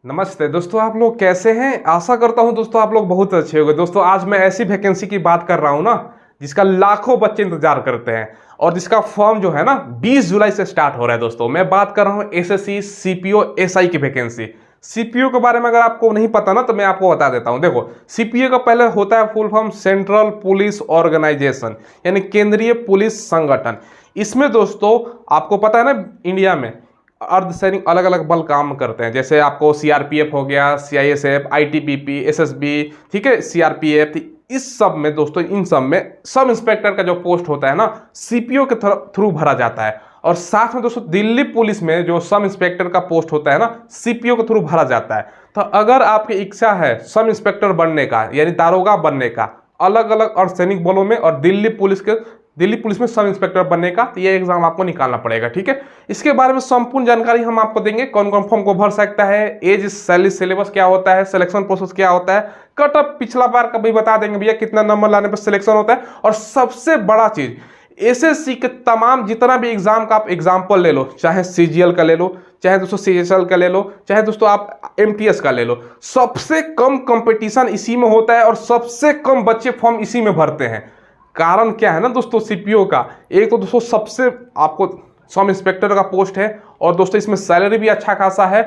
नमस्ते दोस्तों, आप लोग कैसे हैं। आशा करता हूं दोस्तों आप लोग बहुत अच्छे होंगे। दोस्तों आज मैं ऐसी वैकेंसी की बात कर रहा हूं ना जिसका लाखों बच्चे इंतजार करते हैं और जिसका फॉर्म जो है ना 20 जुलाई से स्टार्ट हो रहा है। दोस्तों मैं बात कर रहा हूं एसएससी सीपीओ एसआई की वैकेंसी। सीपीओ के बारे में अगर आपको नहीं पता ना तो मैं आपको बता देता हूं। देखो, सीपीओ का पहले होता है full form central police organisation, यानी केंद्रीय पुलिस संगठन। इसमें दोस्तों आपको पता है ना, इंडिया में अर्धसैनिक अलग अलग बल काम करते हैं। जैसे आपको सीआरपीएफ हो गया, सीआईएसएफ, आईटीबीपी, एसएसबी, ठीक है, सीआरपीएफ। इस सब में दोस्तों, इन सब में सब इंस्पेक्टर का जो पोस्ट होता है ना सीपीओ के थ्रू भरा जाता है। और साथ में दोस्तों दिल्ली पुलिस में जो सब इंस्पेक्टर का पोस्ट होता है ना सीपीओ के थ्रू भरा जाता है। तो अगर आपकी इच्छा है सब इंस्पेक्टर बनने का, यानी दारोगा बनने का, अलग अलग अर्धसैनिक बलों में और दिल्ली पुलिस में सब इंस्पेक्टर बनने का, तो ये एग्जाम आपको निकालना पड़ेगा। ठीक है, इसके बारे में संपूर्ण जानकारी हम आपको देंगे। कौन कौन फॉर्म को भर सकता है, एज सैलरी सिलेबस क्या होता है, सिलेक्शन प्रोसेस क्या होता है, कट ऑफ पिछला बार का भी बता देंगे भैया कितना नंबर लाने पर सिलेक्शन होता है। और सबसे बड़ा चीज, एसएससी के तमाम जितना भी एग्जाम का आप एग्जाम्पल ले लो, चाहे सीजीएल का ले लो, चाहे दोस्तों सीएचएल का ले लो, चाहे दोस्तों आप एमटीएस का ले लो, सबसे कम कंपटीशन इसी में होता है और सबसे कम बच्चे फॉर्म इसी में भरते हैं। कारण क्या है ना दोस्तों, सीपीओ का एक तो दोस्तों सबसे आपको सब इंस्पेक्टर का पोस्ट है और दोस्तों इसमें सैलरी भी अच्छा खासा है।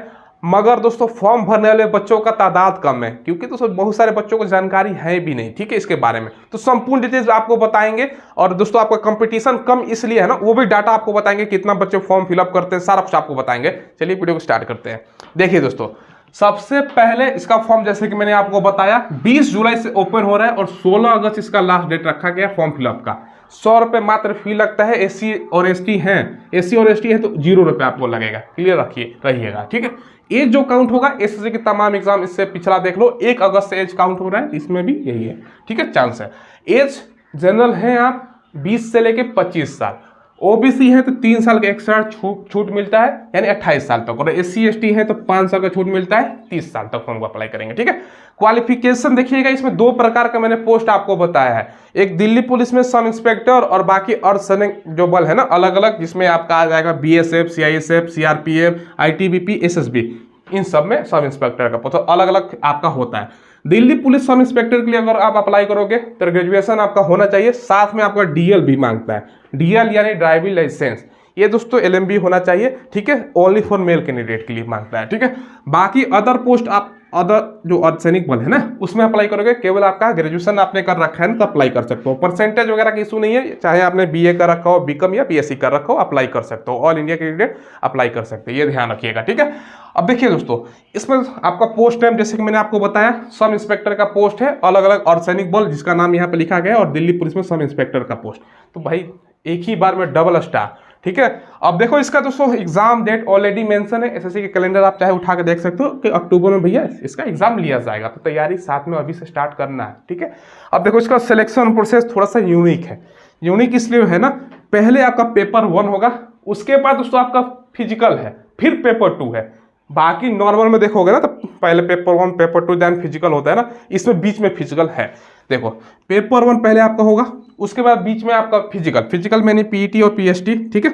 मगर दोस्तों फॉर्म भरने वाले बच्चों का तादाद कम है, क्योंकि दोस्तों बहुत सारे बच्चों को जानकारी है भी नहीं। ठीक है, इसके बारे में तो संपूर्ण डिटेल्स आपको बताएंगे। और दोस्तों आपका कंपटीशन कम इसलिए है ना, वो भी डाटा आपको बताएंगे, कितना बच्चे फॉर्म फिलअप करते हैं, सारा कुछ आपको बताएंगे। चलिए वीडियो को स्टार्ट करते हैं। देखिए दोस्तों, सबसे पहले इसका फॉर्म जैसे कि मैंने आपको बताया 20 जुलाई से ओपन हो रहा है और 16 अगस्त इसका लास्ट डेट रखा गया फॉर्म फिलअप का। 100 रुपये मात्र फी लगता है। एससी और एसटी है तो 0 रुपये आपको लगेगा। क्लियर रहिएगा। ठीक है, एज जो काउंट होगा एसएससी के तमाम एग्जाम, इससे पिछला देख लो, 1 अगस्त से एज काउंट हो रहा है, इसमें भी यही है। ठीक है, चांस है। एज जनरल है आप 20 से लेके 25 साल, ओबीसी है तो 3 साल का एक्स्ट्रा छूट मिलता है, यानी 28 साल तक। और एससी एसटी है तो 5 साल का छूट मिलता है, 30 साल तक फॉर्म को अप्लाई करेंगे। ठीक है, क्वालिफिकेशन देखिएगा, इसमें 2 प्रकार का मैंने पोस्ट आपको बताया है। एक दिल्ली पुलिस में सब इंस्पेक्टर और बाकी अर्धसैनिक जो बल है ना अलग अलग, जिसमें आपका आ जाएगा BSF, CISF, CRPF, ITBP, SSB, इन सब में सब इंस्पेक्टर का पोस्ट अलग अलग आपका होता है। दिल्ली पुलिस सब इंस्पेक्टर के लिए अगर आप अप्लाई करोगे तो ग्रेजुएशन आपका होना चाहिए, साथ में आपका डीएल भी मांगता है। डीएल यानी ड्राइविंग लाइसेंस, ये दोस्तों एलएमबी होना चाहिए। ठीक है, ओनली फॉर मेल कैंडिडेट के लिए मांगता है। ठीक है, बाकी अदर पोस्ट आप अदर जो अर्धसैनिक बल है ना उसमें अप्लाई करोगे, केवल आपका ग्रेजुएशन आपने कर रखा है ना तो अप्लाई कर सकते हो। परसेंटेज वगैरह का इशू नहीं है, चाहे आपने बीए कर रखा हो, बीकॉम या बीएससी कर रखा हो, अप्लाई कर सकते हो। ऑल इंडिया कैंडिडेट अप्लाई कर सकते हैं, ये ध्यान रखिएगा। ठीक है, अब देखिए दोस्तों, इसमें आपका पोस्ट नेम जैसे कि मैंने आपको बताया सब इंस्पेक्टर का पोस्ट है, अलग अलग अर्धसैनिक बल जिसका नाम यहाँ पे लिखा गया है, और दिल्ली पुलिस में सब इंस्पेक्टर का पोस्ट। तो भाई एक ही बार में डबल स्टार। ठीक है, अब देखो इसका दोस्तों एग्जाम डेट ऑलरेडी मेंशन है। एसएससी के कैलेंडर आप चाहे उठा के देख सकते हो कि अक्टूबर में भैया इसका एग्जाम लिया जाएगा, तो तैयारी साथ में अभी से स्टार्ट करना है। ठीक है, अब देखो इसका सिलेक्शन प्रोसेस थोड़ा सा यूनिक है। यूनिक इसलिए है ना, पहले आपका पेपर 1 होगा, उसके बाद दोस्तों आपका फिजिकल है, फिर पेपर 2 है। बाकी नॉर्मल में देखोगे ना तो पहले पेपर 1, पेपर 2 देन फिजिकल होता है ना, इसमें बीच में फिजिकल है। देखो पेपर 1 पहले आपका होगा, उसके बाद बीच में आपका फिजिकल में पीईटी और पीएसटी। ठीक है,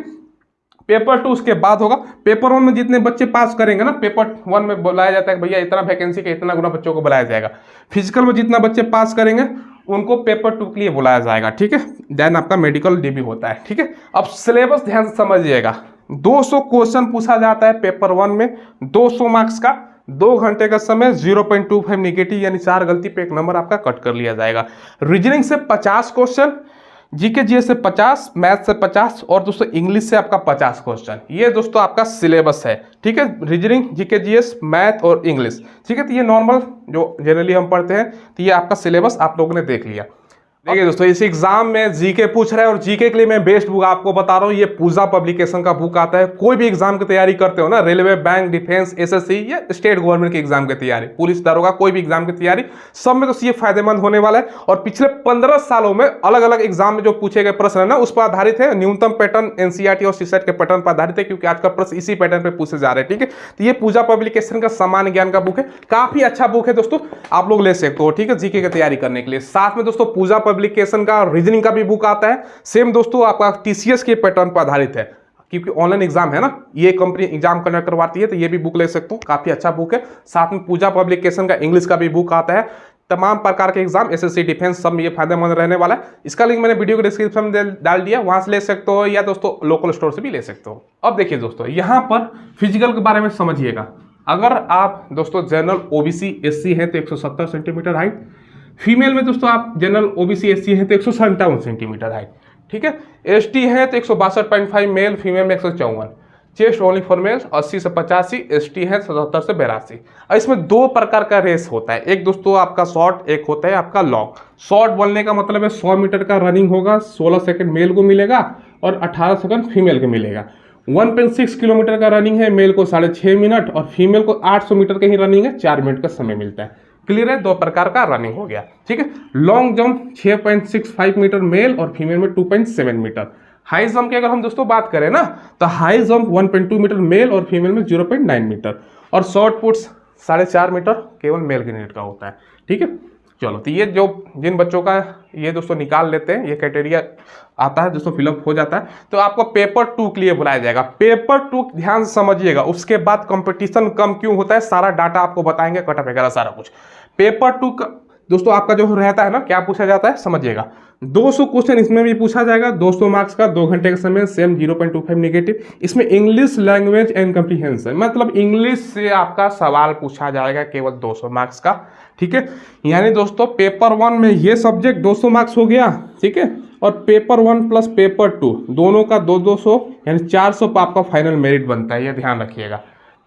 पेपर 2 उसके बाद होगा। पेपर 1 में जितने बच्चे पास करेंगे ना, पेपर 1 में बुलाया जाता है भैया इतना वैकेंसी के इतना गुना बच्चों को बुलाया जाएगा। फिजिकल में जितना बच्चे पास करेंगे उनको पेपर 2 के लिए बुलाया जाएगा। ठीक है, देन आपका मेडिकल डे भी होता है। ठीक है, अब सिलेबस ध्यान से समझिएगा। 200 क्वेश्चन पूछा जाता है पेपर 1 में, 200 मार्क्स का, 2 घंटे का समय, 0.25 निगेटिव यानी 4 गलती पे 1 नंबर आपका कट कर लिया जाएगा। रीजनिंग से 50 क्वेश्चन, जीके जीएस से 50, मैथ से 50 और दोस्तों इंग्लिश से आपका 50 क्वेश्चन। ये दोस्तों आपका सिलेबस है। ठीक है, रीजनिंग, जीके जीएस, मैथ और इंग्लिश। ठीक है, तो ये नॉर्मल जो जनरली हम पढ़ते हैं, तो ये आपका सिलेबस आप लोगों ने देख लिया। देखिए दोस्तों, इस एग्जाम में जीके पूछ रहा है और जीके के लिए मैं बेस्ट बुक आपको बता रहा हूँ, ये पूजा पब्लिकेशन का बुक आता है। कोई भी एग्जाम की तैयारी करते हो ना, रेलवे, बैंक, डिफेंस, एसएससी या स्टेट गवर्नमेंट के एग्जाम की तैयारी, पुलिस दारोगा, कोई भी एग्जाम की तैयारी, सब में तो ये फायदेमंद होने वाला है। और पिछले 15 सालों में अलग अलग एग्जाम में जो पूछे गए प्रश्न है ना उस पर आधारित है। न्यूनतम पैटर्न एनसीईआरटी और सीसेट के पैटर्न पर आधारित है, क्योंकि आज का प्रश्न इसी पैटर्न पर पूछे जा रहे हैं। ठीक है, तो ये पूजा पब्लिकेशन का सामान्य ज्ञान का बुक है, काफी अच्छा बुक है दोस्तों, आप लोग ले सकते हो। ठीक है, जीके की तैयारी करने के लिए। साथ में दोस्तों पूजा पब्लिकेशन का रीजनिंग का भी बुक आता है, सेम दोस्तों आपका टीसीएस के पैटर्न पर आधारित है। क्योंकि ऑनलाइन एग्जाम है ना, ये कंपनी एग्जाम कंडक्ट करवाती है, तो ये भी बुक ले सकते हो, काफी अच्छा बुक है। साथ में पूजा पब्लिकेशन का इंग्लिश का भी बुक आता है। तमाम प्रकार के एग्जाम, एसएससी, डिफेंस, सब में ये फायदेमंद रहने वाला है। इसका लिंक मैंने वीडियो के डिस्क्रिप्शन में डाल दिया, वहां से ले सकते हो, या दोस्तों लोकल स्टोर से भी ले सकते हो। अब देखिए दोस्तों, यहाँ पर फिजिकल के बारे में समझिएगा। अगर आप दोस्तों जनरल ओबीसी एससी है तो 170 सेंटीमीटर हाइट, फीमेल में दोस्तों आप जनरल ओबीसी एससी है तो 157 सेंटीमीटर हाइट, ठीक है। एसटी है तो 162.5 मेल, फीमेल में 154। चेस्ट ओनली फॉर मेल्स 80 से 85, एसटी है 77 से 82। और इसमें दो प्रकार का रेस होता है, एक दोस्तों आपका शॉर्ट, एक होता है आपका लॉन्ग। शॉर्ट बोलने का मतलब है 100 मीटर का रनिंग होगा, 16 सेकंड मेल को मिलेगा और 18 सेकंड फीमेल को मिलेगा। 1.6 किलोमीटर का रनिंग है, मेल को 6.5 मिनट और फीमेल को 800 मीटर का ही रनिंग है, 4 मिनट का समय मिलता है। क्लियर है, दो प्रकार का रनिंग हो गया, ठीक है। लॉन्ग जंप 6.65 मीटर मेल और फीमेल में 2.7 मीटर। हाई जंप की अगर हम दोस्तों बात करें ना, तो हाई जंप 1.2 मीटर मेल और फीमेल में 0.9 मीटर। और शॉर्ट पुट्स 4.5 मीटर केवल मेल कैंडिडेट का होता है, ठीक है। चलो, तो ये जो जिन बच्चों का ये दोस्तों निकाल लेते हैं, ये क्राइटेरिया आता है दोस्तों, फिलअप हो जाता है, तो आपको पेपर 2 के लिए बुलाया जाएगा। पेपर 2 ध्यान से समझिएगा, उसके बाद कंपटीशन कम क्यों होता है, सारा डाटा आपको बताएंगे, कटअप वगैरह सारा कुछ। पेपर 2 का दोस्तों आपका जो रहता है ना, क्या पूछा जाता है समझिएगा। 200 क्वेश्चन इसमें भी पूछा जाएगा, 200 मार्क्स का, 2 घंटे का समय, सेम 0.25 नेगेटिव। इसमें इंग्लिश लैंग्वेज एंड कम्प्रीहेंशन, मतलब इंग्लिश से आपका सवाल पूछा जाएगा, केवल 200 मार्क्स का, ठीक है। यानी दोस्तों पेपर 1 में ये सब्जेक्ट 200 मार्क्स हो गया, ठीक है। और पेपर 1 प्लस पेपर 2 दोनों का 200 यानी 400 पर आपका फाइनल मेरिट बनता है, ये ध्यान रखिएगा।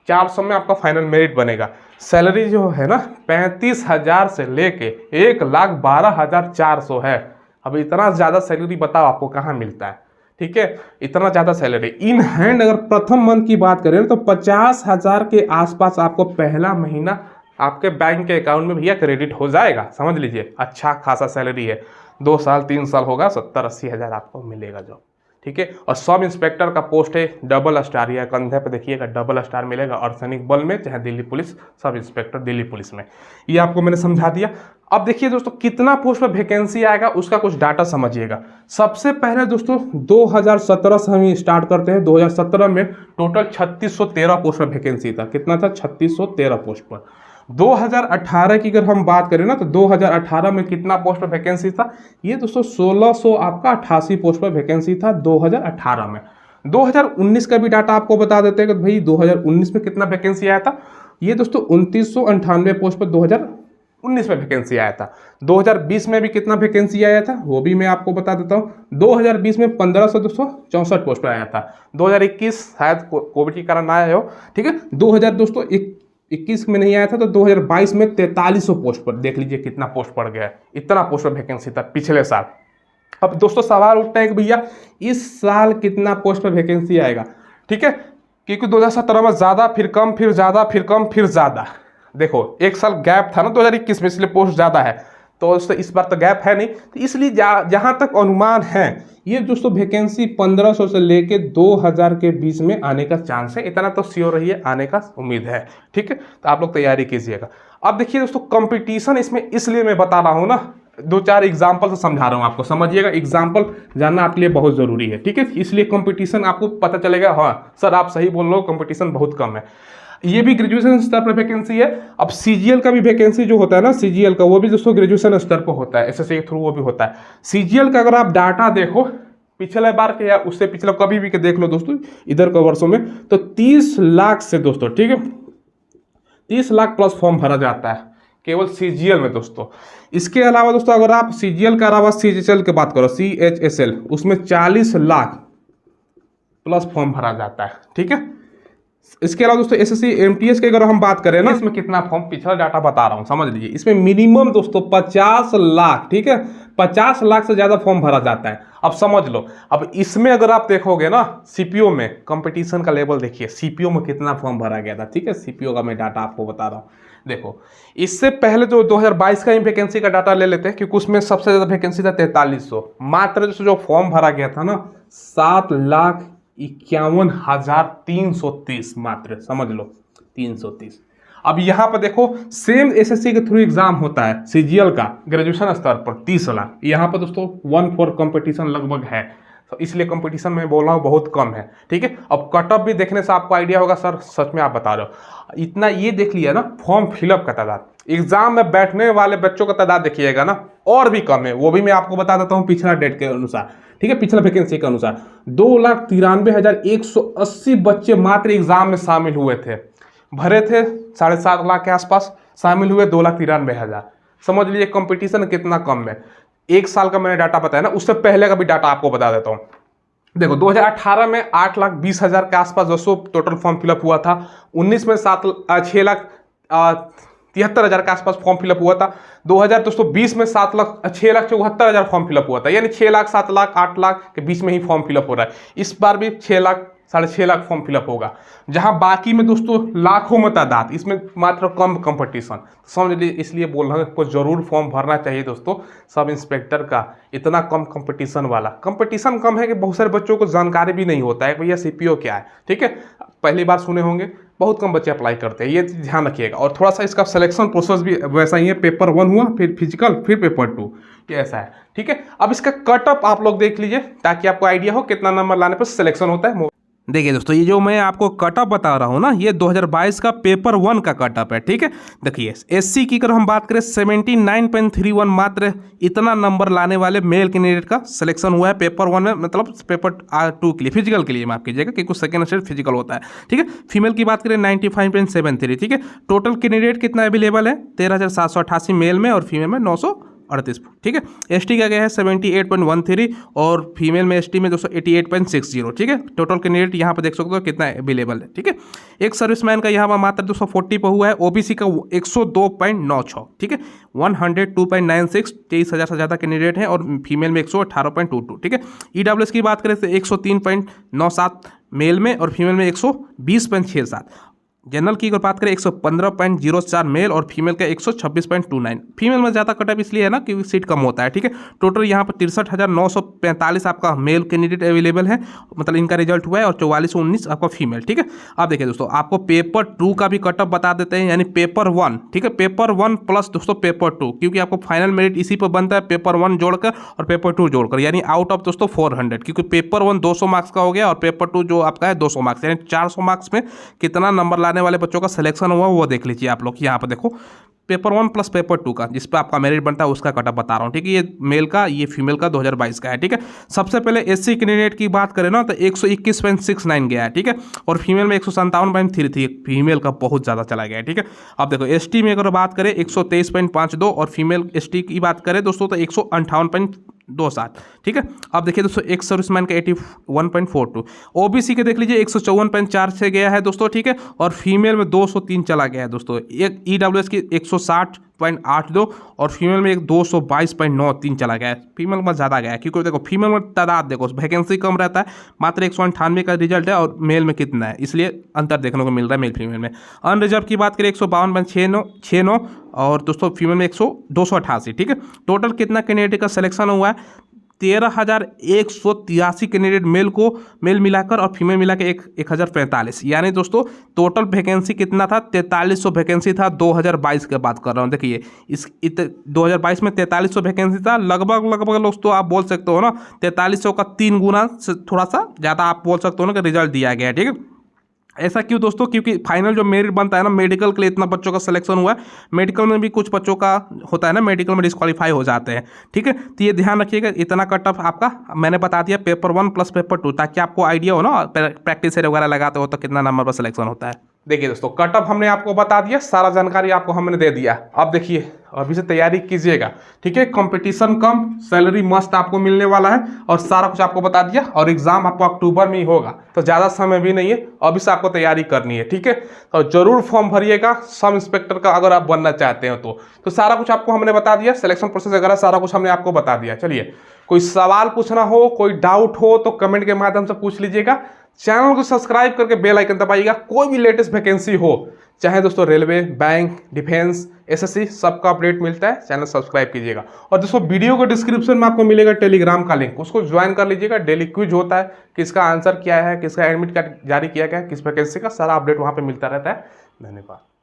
400 में आपका फाइनल मेरिट बनेगा। सैलरी जो है ना 35,000 से लेके 1,12,400 है। अब इतना ज़्यादा सैलरी बताओ आपको कहाँ मिलता है, ठीक है। इतना ज़्यादा सैलरी इन हैंड अगर प्रथम मंथ की बात करें तो 50,000 के आसपास आपको पहला महीना आपके बैंक के अकाउंट में भैया क्रेडिट हो जाएगा, समझ लीजिए। अच्छा खासा सैलरी है, 2 साल 3 साल होगा, 70-80 हज़ार आपको मिलेगा जॉब, ठीक है। और सब इंस्पेक्टर का पोस्ट है डबल स्टार, या कंधे पे देखिएगा डबल स्टार मिलेगा, अर्धसैनिक बल में चाहे Delhi police, sub inspector Delhi police में। ये आपको मैंने समझा दिया। अब देखिए दोस्तों, कितना पोस्ट पर वैकेंसी आएगा उसका कुछ डाटा समझिएगा। सबसे पहले दोस्तों 2017 से हम स्टार्ट करते हैं। 2017 में टोटल 3613 पोस्ट पर वैकेंसी था। कितना था? 3613 पोस्ट पर। 2018 की अगर हम बात करें ना, तो 2018 में कितना पोस्ट पर वैकेंसी था? ये दोस्तों 1600 आपका 88 पोस्ट पर वैकेंसी था 2018 में। 2019 का भी डाटा आपको बता देते हैं कि भाई 2019 में कितना वैकेंसी आया था। ये दोस्तों 2998 पोस्ट पर 2019 में वैकेंसी आया था। 2020 में भी कितना वैकेंसी आया था वो भी मैं आपको बता देता हूँ। 2020 में 1564 पोस्ट पर आया था। 2021 शायद कोविड के कारण आया हो, ठीक है। 2021 में नहीं आया था, तो 2022 में 4300 पोस्ट पर देख लीजिए कितना पोस्ट पड़ गया है। इतना पोस्ट पर वैकेंसी था पिछले साल। अब दोस्तों सवाल उठता है कि भैया इस साल कितना पोस्ट पर वैकेंसी आएगा, ठीक है। क्योंकि 2017 में ज़्यादा, फिर कम, फिर ज़्यादा, फिर कम, फिर ज़्यादा। देखो एक साल गैप था ना 2021 में, इसलिए पोस्ट ज़्यादा है। तो इस बार तो गैप है नहीं, तो इसलिए जहाँ तक अनुमान है ये दोस्तों वैकेंसी 1500 से लेके 2000 के बीच में आने का चांस है। इतना तो श्योर रहिए, आने का उम्मीद है, ठीक है। तो आप लोग तैयारी कीजिएगा। अब देखिए दोस्तों कंपटीशन इसमें इसलिए मैं बता रहा हूँ ना, 2-4 एग्जाम्पल से समझा रहा हूँ आपको, समझिएगा। एग्जाम्पल जानना आपके लिए बहुत ज़रूरी है, ठीक है। इसलिए कंपटीशन आपको पता चलेगा, हाँ सर आप सही बोल रहे हो, कंपटीशन बहुत कम है। ये भी ग्रेजुएशन स्तर पर वैकेंसी है। अब सीजीएल का भी वैकेंसी जो होता है ना, सीजीएल का, वो भी दोस्तों ग्रेजुएशन स्तर पर होता है, एसएससी के थ्रू वो भी होता है। सीजीएल का अगर आप डाटा देखो पिछले बार के या उससे पिछले कभी भी के देख लो दोस्तों इधर के वर्षों में, तो 30 लाख से दोस्तों, ठीक है, 30 लाख प्लस फॉर्म भरा जाता है केवल सीजीएल में दोस्तों। इसके अलावा दोस्तों अगर आप सीजीएल के अलावा सीएचएसएल की बात करो, सीएचएसएल, उसमें 40 लाख प्लस फॉर्म भरा जाता है, ठीक है। इसके अलावा दोस्तों एसएससी एमटीएस की अगर हम बात करें ना, इसमें कितना फॉर्म, पिछला डाटा बता रहा हूं समझ लीजिए। इसमें मिनिमम दोस्तों 50 लाख, ठीक है, 50 लाख से ज्यादा फॉर्म भरा जाता है। अब समझ लो, अब इसमें अगर आप देखोगे ना सीपीओ में, कंपटीशन का लेवल देखिए, सीपीओ में कितना फॉर्म भरा गया था, ठीक है। सीपीओ का मैं डाटा आपको बता रहा हूँ। देखो इससे पहले जो 2022 का वैकेंसी का डाटा ले लेते हैं, क्योंकि उसमें सबसे ज्यादा वैकेंसी था 4300। मात्र जो फॉर्म भरा गया था ना 7,51,330 मात्र, समझ लो 330। अब यहाँ पर देखो सेम एसएससी के थ्रू एग्जाम होता है सीजीएल का ग्रेजुएशन स्तर पर 30 लाख। यहाँ पर दोस्तों 1-4 कंपटीशन लगभग है। तो इसलिए कंपटीशन में बोल रहा हूँ बहुत कम है, ठीक है। अब कट ऑफ भी देखने से आपको आइडिया होगा सर सच में आप बता रहे हो इतना, ये देख लिया ना फॉर्म फिलअप का तादाद, एग्जाम में बैठने वाले बच्चों का तादाद देखिएगा ना और भी कम है। वो भी मैं आपको बता देता हूँ पिछला डेट के अनुसार, ठीक है, पिछला वैकेंसी के अनुसार 2,93,180 बच्चे मात्र एग्जाम में शामिल हुए थे, भरे थे 7.5 लाख के आसपास, शामिल हुए 2,93,000। समझ लीजिए कंपटीशन कितना कम है। एक साल का मैंने डाटा बताया ना, उससे पहले का भी डाटा आपको बता देता हूँ। देखो 2018 में 8,20,000 के आसपास दोस्तों टोटल फॉर्म फिलअप हुआ था। 19 में 6,73,000 के आसपास फॉर्म फिलअप हुआ था। 2020 में 6,74,000 फॉर्म फिलअप हुआ था, यानी 6 लाख 7 लाख 8 लाख के बीच में ही फॉर्म फिलअप हो रहा है। इस बार भी 6 लाख 6.5 लाख फॉर्म फिलअप होगा, जहां बाकी में दोस्तों लाखों में तादाद, इसमें मात्र कम कंपटीशन। समझ लीजिए, इसलिए बोल रहा हूँ आपको जरूर फॉर्म भरना चाहिए दोस्तों सब इंस्पेक्टर का। इतना कम कंपटीशन वाला, कंपटीशन कम है कि बहुत सारे बच्चों को जानकारी भी नहीं होता है भैया सीपीओ क्या है, ठीक है। पहली बार सुने होंगे, बहुत कम बच्चे अप्लाई करते हैं, ये ध्यान रखिएगा। और थोड़ा सा इसका सिलेक्शन प्रोसेस भी वैसा ही है, पेपर 1 हुआ, फिर फिजिकल, फिर पेपर 2, ये ऐसा है, ठीक है। अब इसका कट ऑफ आप लोग देख लीजिए ताकि आपको आइडिया हो कितना नंबर लाने पर सिलेक्शन होता है। देखिए दोस्तों, ये जो मैं आपको कटअप बता रहा हूँ ना, ये 2022 का पेपर 1 का कटअप है, ठीक है। देखिए एससी की अगर हम बात करें 79.31 मात्र इतना नंबर लाने वाले मेल कैंडिडेट का सिलेक्शन हुआ है पेपर 1 में, मतलब पेपर 2 के लिए, फिजिकल के लिए माफ कीजिएगा क्योंकि सेकंड स्टेज फिजिकल होता है, ठीक है। फीमेल की बात करें 95.73, ठीक है। टोटल कैंडिडेट कितना अवेलेबल है 13,788 मेल में और फीमेल में 938, ठीक है। एसटी का क्या है 78.13 और फीमेल में एसटी में 288.60, ठीक है। टोटल कैंडिडेट यहाँ पर देख सकते हो कितना अवेलेबल है, ठीक है। एक सर्विसमैन का यहाँ पर मात्र 240 पर हुआ है, ओबीसी का 102.96, ठीक है। 102.96, 23,000 से ज़्यादा कैंडिडेट हैं और फीमेल में 118.22, ठीक है। ईडब्ल्यूएस की बात करें तो 103.97 मेल में और फीमेल में 120.67। जनरल की अगर बात करें 115.04 मेल और फीमेल का 126.29। फीमेल में ज़्यादा कटअप इसलिए है ना क्योंकि सीट कम होता है, ठीक है। टोटल यहाँ पर 63,945 आपका मेल कैंडिडेट अवेलेबल है, मतलब इनका रिजल्ट हुआ है, और 4419 आपका फीमेल, ठीक है। अब देखिए दोस्तों, आपको पेपर 2 का भी कटअप बता देते हैं, यानी पेपर 1, ठीक है। पेपर 1 प्लस दोस्तों पेपर 2, क्योंकि आपको फाइनल मेरिट इसी पर बनता है, पेपर 1 जोड़कर और पेपर 2 जोड़कर, यानी आउट ऑफ दोस्तों 400, क्योंकि पेपर 1 200 मार्क्स का हो गया और पेपर 2 जो आपका है 200 मार्क्स, यानी 400 मार्क्स में कितना नंबर लाने वाले बच्चों का सिलेक्शन हुआ वो देख लीजिए आप लोग। यहाँ पर देखो पेपर 1 प्लस पेपर 2 का, जिस पे आपका मेरिट बनता है उसका कटअप बता रहा हूँ, ठीक है। ये मेल का, ये फीमेल का 2022 का है, ठीक है। सबसे पहले एससी कैंडिडेट की बात करें ना तो 121.69 गया है, ठीक है। और फीमेल में 157.33, फीमेल का बहुत ज़्यादा चला गया है, ठीक है। अब देखो एसटी में अगर बात करें 123.52 और फीमेल एसटी की बात करें दोस्तों तो 158.27, ठीक है। अब देखिए दोस्तों एक सर्विसमैन का 81.42, ओबीसी के देख लीजिए 154.4 से गया है दोस्तों, ठीक है। और फीमेल में 203 चला गया है दोस्तों। एक ईडब्ल्यूएस की 160.82 और फीमेल में एक 222.93 चला गया है। फीमेल में ज़्यादा गया है क्योंकि देखो फीमेल में तादाद देखो वैकेंसी कम रहता है, मात्र 198 का रिजल्ट है, और मेल में कितना है, इसलिए अंतर देखने को मिल रहा है मेल फीमेल में। अनरिजर्व की बात करें 152.69 और दोस्तों फीमेल में 288, ठीक है। टोटल कितना कैंडिडेट का सिलेक्शन हुआ है 13,183 कैंडिडेट मेल मिलाकर और फीमेल मिला के 1,045, यानी दोस्तों टोटल वैकेंसी कितना था 4300 वैकेंसी था 2022 की बात कर रहा हूँ। देखिए इस 2022 में 4300 वैकेंसी था, लगभग दोस्तों आप बोल सकते हो ना 4300 का 3 गुना से थोड़ा सा ज़्यादा आप बोल सकते हो ना कि रिजल्ट दिया गया है, ठीक है। ऐसा क्यों दोस्तों, क्योंकि फाइनल जो मेरिट बनता है ना मेडिकल के लिए इतना बच्चों का सिलेक्शन हुआ है, मेडिकल में भी कुछ बच्चों का होता है ना, मेडिकल में डिस्क्वालीफाई हो जाते हैं, ठीक है। तो ये ध्यान रखिएगा, इतना कट ऑफ आपका मैंने बता दिया पेपर 1 प्लस पेपर 2, ताकि आपको आइडिया हो ना, प्रैक्टिस वगैरह लगाते हो तो कितना नंबर पर सिलेक्शन होता है। देखिए दोस्तों कट ऑफ हमने आपको बता दिया, सारा जानकारी आपको हमने दे दिया। अब देखिए अभी से तैयारी कीजिएगा, ठीक है। कंपटीशन कम, सैलरी मस्त आपको मिलने वाला है और सारा कुछ आपको बता दिया, और एग्जाम आपको अक्टूबर में ही होगा, तो ज़्यादा समय भी नहीं है, अभी से आपको तैयारी करनी है, ठीक है। तो जरूर फॉर्म भरिएगा सब इंस्पेक्टर का अगर आप बनना चाहते हो तो सारा कुछ आपको हमने बता दिया, सिलेक्शन प्रोसेस वगैरह सारा कुछ हमने आपको बता दिया। चलिए कोई सवाल पूछना हो, कोई डाउट हो तो कमेंट के माध्यम से पूछ लीजिएगा। चैनल को सब्सक्राइब करके बेल आइकन दबाइएगा, कोई भी लेटेस्ट वैकेंसी हो, चाहे दोस्तों रेलवे, बैंक, डिफेंस, एसएससी, सबका अपडेट मिलता है, चैनल सब्सक्राइब कीजिएगा। और दोस्तों वीडियो के डिस्क्रिप्शन में आपको मिलेगा टेलीग्राम का लिंक, उसको ज्वाइन कर लीजिएगा। डेली क्विज होता है, किसका आंसर क्या है, किसका एडमिट कार्ड जारी किया गया है, किस वैकेंसी का, सारा अपडेट वहाँ पे मिलता रहता है। धन्यवाद।